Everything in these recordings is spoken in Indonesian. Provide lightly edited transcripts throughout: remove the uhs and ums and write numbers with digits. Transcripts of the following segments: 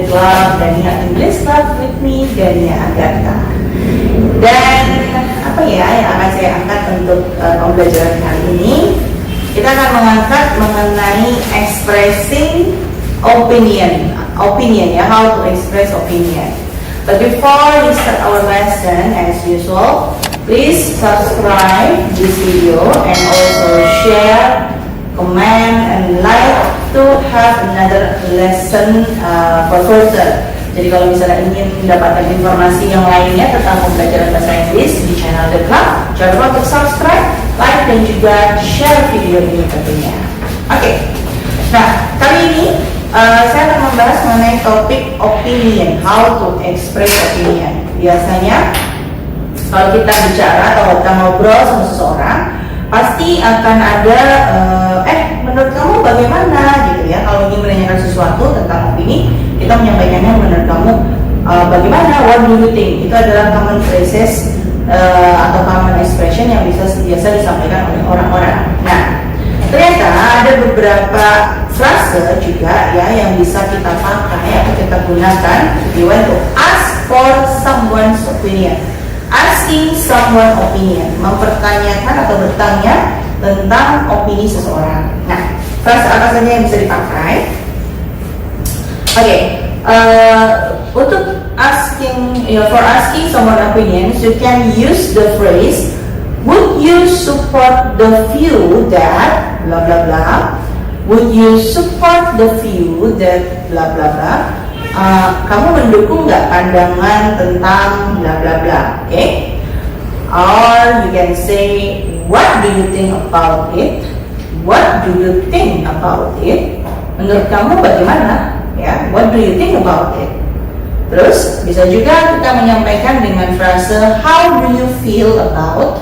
Club, Dania English Club with me, Dania Agatha. Dan apa ya yang akan saya angkat untuk pembelajaran kali ini? Kita akan mengangkat mengenai expressing opinion ya, how to express opinion. But before we start our lesson, as usual, please subscribe this video and also share, comment, and like to have another lesson for further. Jadi kalau misalnya ingin mendapatkan informasi yang lainnya tentang pembelajaran bahasa Inggris di channel The Club, jangan lupa untuk subscribe, like, dan juga share video ini tentunya. Oke. Nah, kali ini saya akan membahas mengenai topik opinion, how to express opinion. Biasanya kalau kita bicara atau kita ngobrol sama seseorang, pasti akan ada menurut kamu bagaimana gitu ya. Kalau ingin menanyakan sesuatu tentang opini, kita menyampaikannya menurut kamu bagaimana, what do you think. Itu adalah common phrases atau common expression yang biasa disampaikan oleh orang-orang. Nah, ternyata ada beberapa frase juga ya yang bisa kita pakai atau kita gunakan if you want to ask for someone's opinion. Asking someone opinion, mempertanyakan atau bertanya tentang opini seseorang. Nah, frase apa saja yang bisa dipakai? Oke, untuk for asking someone opinion, you can use the phrase, would you support the view that blah blah blah? Would you support the view that blah blah blah? Kamu mendukung nggak pandangan tentang bla bla bla, oke? Or you can say, what do you think about it? What do you think about it? Menurut kamu bagaimana? Ya, what do you think about it? Terus bisa juga kita menyampaikan dengan frase, how do you feel about?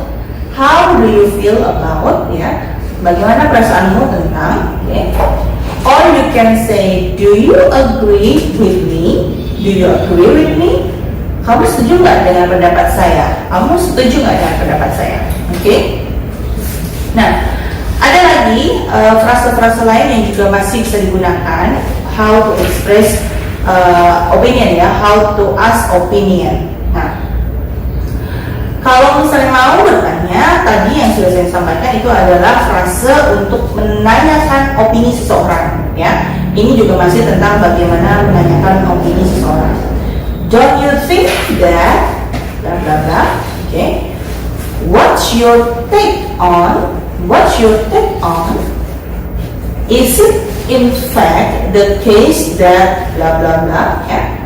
How do you feel about? Ya, bagaimana perasaanmu tentang? Okay. Or you can say, do you agree with me? Do you agree with me? Kamu setuju nggak dengan pendapat saya? Kamu setuju nggak dengan pendapat saya? Oke? Nah, ada lagi frase-frase lain yang juga masih bisa digunakan. How to express opinion ya, how to ask opinion. Nah, kalau misalnya mau bertanya, tadi yang sudah saya sampaikan itu adalah frase untuk menanyakan opini seseorang ya. Ini juga masih tentang bagaimana menanyakan opini seseorang. Don't you think that blah blah blah? Okay. What's your take on? What's your take on? Is it in fact the case that blah blah blah? Yeah.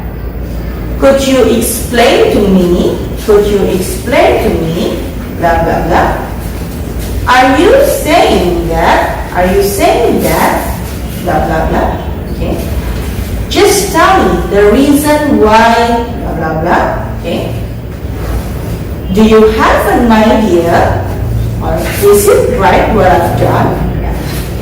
Could you explain to me? Could you explain to me? Blah blah blah. Are you saying that? Are you saying that? Blah blah blah. Okay. Just tell me the reason why blah blah blah. Okay. Do you have an idea? Or is it right what I've done? Ya.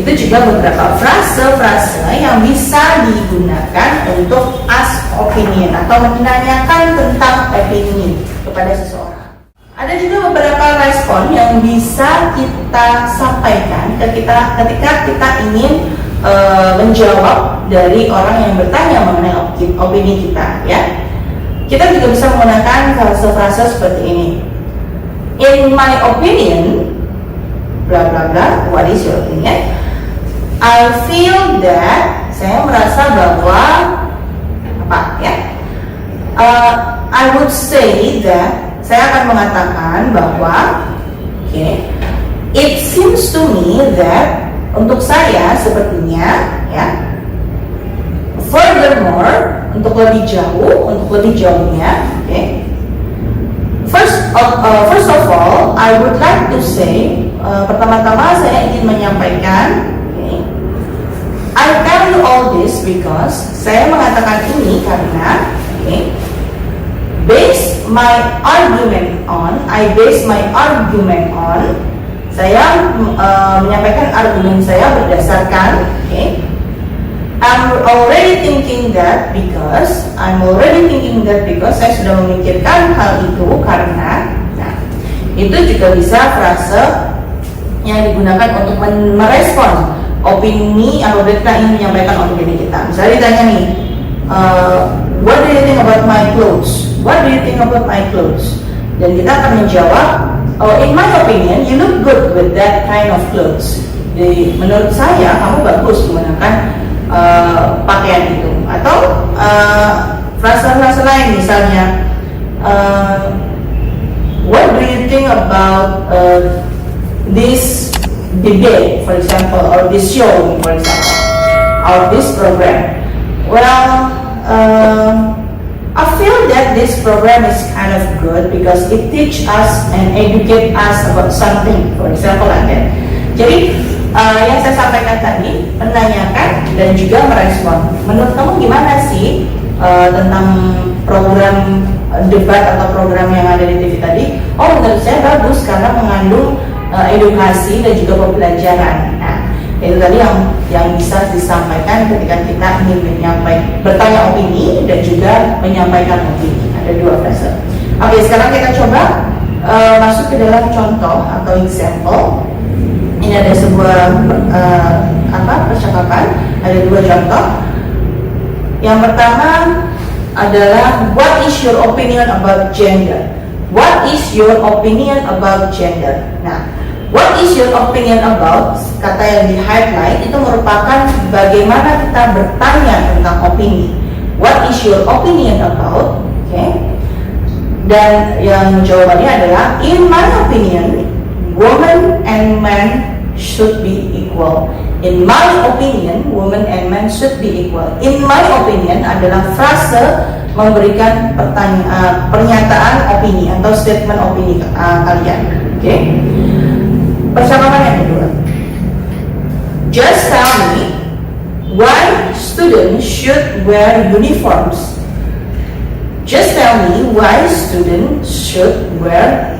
Itu juga beberapa frase-frase yang bisa digunakan untuk ask opinion atau menanyakan tentang opini kepada seseorang. Ada juga beberapa respon yang bisa kita sampaikan ketika kita ingin menjawab dari orang yang bertanya mengenai opini kita ya. Kita juga bisa menggunakan frase-frase seperti ini. In my opinion, bla bla bla, what is your opinion? I feel that, saya merasa bahwa apa ya? I would say that, saya akan mengatakan bahwa okay, it seems to me that, untuk saya sepertinya ya. Furthermore, untuk lebih jauhnya, okay. First of all, I would like to say, pertama-tama saya ingin menyampaikan, okay, I tell you all this because saya mengatakan ini karena, okay, I base my argument on, saya menyampaikan argumen saya berdasarkan, okay, I'm already thinking that because saya sudah memikirkan hal itu karena, nah, itu juga bisa frase yang digunakan untuk merespon opini atau kita ingin menyampaikan opini kita. Misalnya ditanya nih, what do you think about my clothes? What do you think about my clothes? Dan kita akan menjawab, oh, in my opinion, you look good with that kind of clothes. Jadi, menurut saya, kamu bagus menggunakan pakaian itu. Atau frasa-frasa lain, misalnya, what do you think about this debate, for example, or this show, for example, or this program? Well, I feel that this program is kind of good because it teach us and educate us about something, for example, like that. Jadi, yang saya sampaikan tadi, menanyakan dan juga merespon. Menurut kamu gimana sih tentang program debat atau program yang ada di TV tadi? Oh, menurut saya bagus karena mengandung edukasi dan juga pembelajaran. Nah, itu tadi yang bisa disampaikan ketika kita ingin bertanya opini dan juga menyampaikan opini. Ada dua frase. Oke, sekarang kita coba masuk ke dalam contoh atau example. Ini ada sebuah percakapan. Ada dua contoh. Yang pertama adalah what is your opinion about gender? What is your opinion about gender? Nah, what is your opinion about, kata yang di highlight itu merupakan bagaimana kita bertanya tentang opini. What is your opinion about? Okay. Dan yang jawabannya adalah, in my opinion, women and men should be equal. In my opinion, women and men should be equal. In my opinion adalah frase memberikan pernyataan opini atau statement opini kalian. Oke. Okay? Percakapan yang kedua. Just tell me why students should wear uniforms. Just tell me why students should wear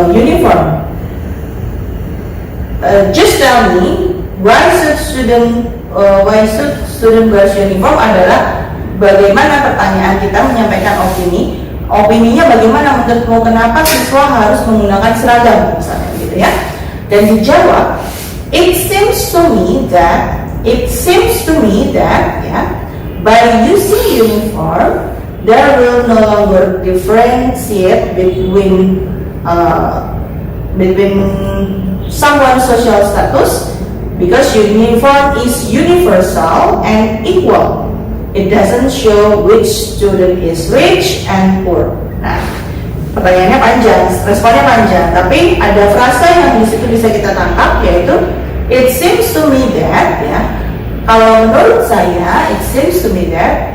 uniform. Just tell me why should student wear uniform adalah bagaimana pertanyaan kita menyampaikan opini. Opininya bagaimana menurutmu kenapa siswa harus menggunakan seragam misalnya gitu ya. Dan dijawab, it seems to me that ya, by using uniform there will no longer differentiate between someone's social status because uniform is universal and equal. It doesn't show which student is rich and poor. Nah, pertanyaannya panjang, responnya panjang, tapi ada frasa yang di situ bisa kita tangkap, yaitu it seems to me that, ya. Kalau menurut saya, it seems to me that,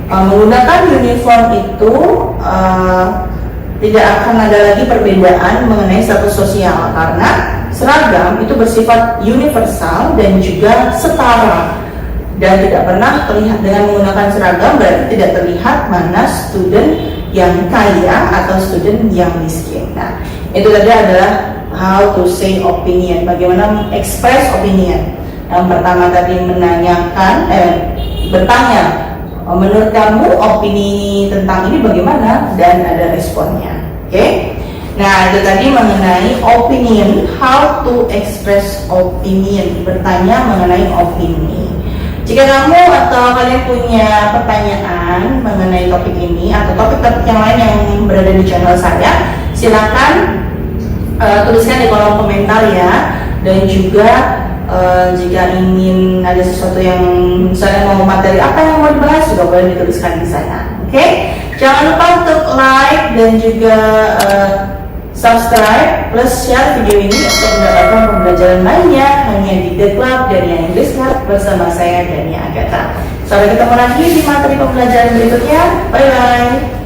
menggunakan uniform itu tidak akan ada lagi perbedaan mengenai status sosial karena seragam itu bersifat universal dan juga setara. Dan tidak pernah terlihat dengan menggunakan seragam berarti tidak terlihat mana student yang kaya atau student yang miskin. Nah, itu tadi adalah how to say opinion, bagaimana express opinion. Yang pertama tadi bertanya, menurut kamu opini tentang ini bagaimana? Dan ada responnya. Oke? Nah, itu tadi mengenai opinion, how to express opinion, bertanya mengenai opini. Jika kamu atau kalian punya pertanyaan mengenai topik ini atau topik-topik yang lain yang berada di channel saya, silakan tuliskan di kolom komentar ya. Dan juga jika ingin ada sesuatu yang misalnya mau materi apa yang mau dibahas juga boleh dituliskan di sana. Oke? Jangan lupa untuk like dan juga subscribe plus share video ini untuk mendapatkan pembelajaran lainnya hanya di The Club Dania English Club bersama saya Dania Agatha. Sampai ketemu lagi di materi pembelajaran berikutnya. Bye bye.